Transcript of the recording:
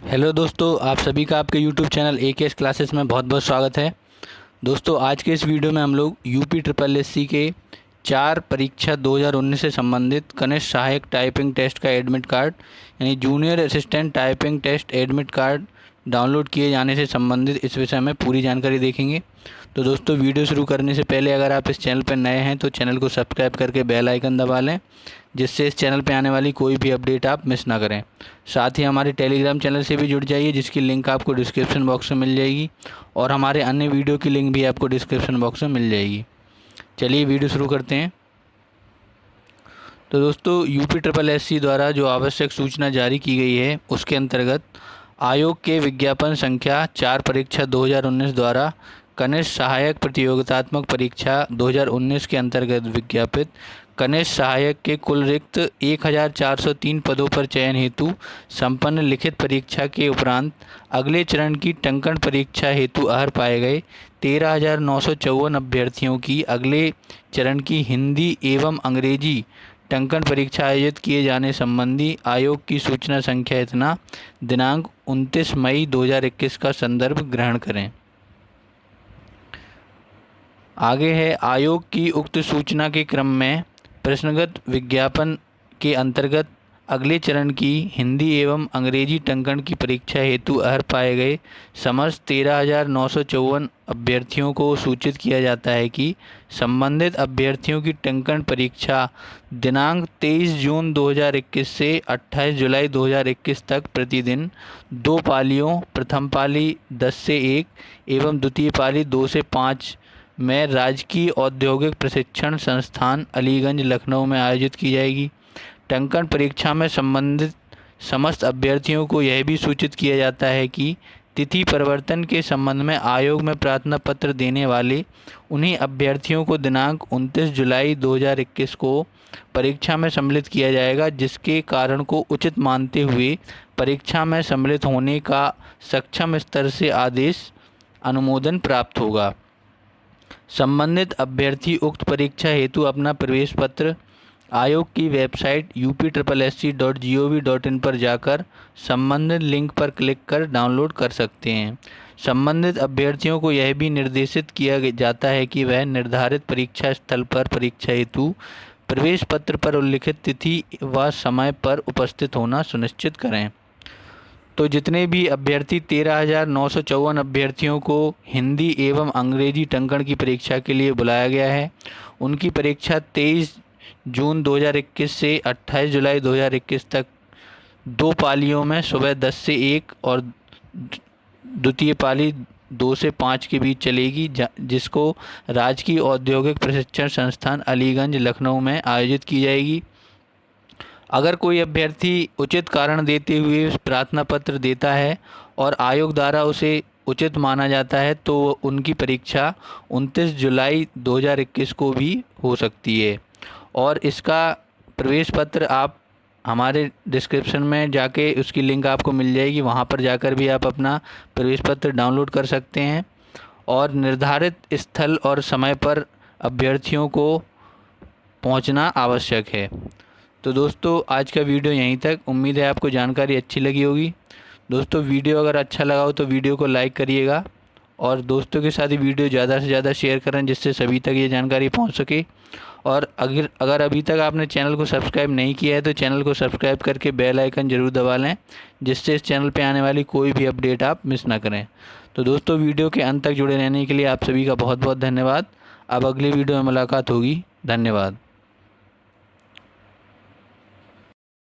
Hello दोस्तों, आप सभी का आपके यूट्यूब चैनल AKS क्लासेस में बहुत बहुत स्वागत है। दोस्तों, आज के इस वीडियो में हम लोग यूपी ट्रिपल एससी के 4 परीक्षा 2019 से संबंधित कनिष्ठ सहायक टाइपिंग टेस्ट का एडमिट कार्ड यानी junior assistant typing test admit card download किए जाने से संबंधित इस विषय में पूरी जानकारी देखेंगे। तो दोस्तों, वीडियो शुरू करने से पहले अगर आप इस चैनल पर नए हैं तो चैनल को सब्सक्राइब करके बेल आइकन दबा लें, जिससे इस चैनल पे आने वाली कोई भी अपडेट आप मिस ना करें। साथ ही हमारे टेलीग्राम चैनल से भी जुड़ जाइए, जिसकी लिंक आपको डिस्क्रिप्शन बॉक्स में मिल जाएगी, और हमारे अन्य वीडियो की लिंक भी आपको डिस्क्रिप्शन बॉक्स में मिल जाएगी। चलिए वीडियो शुरू करते हैं। तो दोस्तों, यूपी ट्रिपल एससी द्वारा जो आवश्यक सूचना जारी की गई है उसके अंतर्गत आयोग के विज्ञापन संख्या 4 परीक्षा 2019 द्वारा कनिष्ठ सहायक प्रतियोगितात्मक परीक्षा 2019 के अंतर्गत विज्ञापित कनिष्ठ सहायक के कुल रिक्त 1403 पदों पर चयन हेतु संपन्न लिखित परीक्षा के उपरांत अगले चरण की टंकण परीक्षा हेतु अर्ह पाए गए 13,954 अभ्यर्थियों की अगले चरण की हिंदी एवं अंग्रेजी टंकण परीक्षा आयोजित किए जाने संबंधी आयोग की सूचना संख्या इतना दिनांक 29 मई 2021 का संदर्भ ग्रहण करें। आगे है, आयोग की उक्त सूचना के क्रम में प्रश्नगत विज्ञापन के अंतर्गत अगले चरण की हिंदी एवं अंग्रेजी टंकण की परीक्षा हेतु अर्ह पाए गए समस्त 13,954 अभ्यर्थियों को सूचित किया जाता है कि संबंधित अभ्यर्थियों की टंकण परीक्षा दिनांक 23 जून 2021 से 28 जुलाई 2021 तक प्रतिदिन 2 पालियों, प्रथम पाली 10 से 1 एवं द्वितीय पाली 2 से 5 में राजकीय औद्योगिक प्रशिक्षण संस्थान अलीगंज लखनऊ में आयोजित की जाएगी। टंकण परीक्षा में संबंधित समस्त अभ्यर्थियों को यह भी सूचित किया जाता है कि तिथि परिवर्तन के संबंध में आयोग में प्रार्थना पत्र देने वाले उन्हीं अभ्यर्थियों को दिनांक 29 जुलाई 2021 को परीक्षा में सम्मिलित किया जाएगा, जिसके कारण को उचित मानते हुए परीक्षा में सम्मिलित होने का सक्षम स्तर से आदेश अनुमोदन प्राप्त होगा। संबंधित अभ्यर्थी उक्त परीक्षा हेतु अपना प्रवेश पत्र आयोग की वेबसाइट upssc.gov.in पर जाकर संबंधित लिंक पर क्लिक कर डाउनलोड कर सकते हैं। संबंधित अभ्यर्थियों को यह भी निर्देशित किया जाता है कि वह निर्धारित परीक्षा स्थल पर परीक्षा हेतु प्रवेश पत्र पर उल्लिखित तिथि व समय पर उपस्थित होना सुनिश्चित करें। तो जितने भी अभ्यर्थी 13,954 अभ्यर्थियों को हिंदी एवं अंग्रेजी टंकण की परीक्षा के लिए बुलाया गया है, उनकी परीक्षा 23 जून 2021 से 28 जुलाई 2021 तक 2 पालियों में सुबह 10 से 1 और द्वितीय पाली 2 से 5 के बीच चलेगी, जिसको राजकीय औद्योगिक प्रशिक्षण संस्थान अलीगंज लखनऊ में आयोजित की जाएगी। अगर कोई अभ्यर्थी उचित कारण देते हुए प्रार्थना पत्र देता है और आयोग द्वारा उसे उचित माना जाता है तो उनकी परीक्षा 29 जुलाई 2021 को भी हो सकती है। और इसका प्रवेश पत्र आप हमारे डिस्क्रिप्शन में जाके उसकी लिंक आपको मिल जाएगी, वहाँ पर जाकर भी आप अपना प्रवेश पत्र डाउनलोड कर सकते हैं। और निर्धारित स्थल और समय पर अभ्यर्थियों को पहुँचना आवश्यक है। तो दोस्तों, आज का वीडियो यहीं तक। उम्मीद है आपको जानकारी अच्छी लगी होगी। दोस्तों, वीडियो अगर अच्छा लगा हो तो वीडियो को लाइक करिएगा और दोस्तों के साथ ही वीडियो ज़्यादा से ज़्यादा शेयर करें, जिससे सभी तक ये जानकारी पहुंच सके। और अगर अभी तक आपने चैनल को सब्सक्राइब नहीं किया है तो चैनल को सब्सक्राइब करके बेल आइकन ज़रूर दबा लें, जिससे इस चैनल पे आने वाली कोई भी अपडेट आप मिस ना करें। तो दोस्तों, वीडियो के अंत तक जुड़े रहने के लिए आप सभी का बहुत बहुत धन्यवाद। अब अगली वीडियो में मुलाकात होगी। धन्यवाद।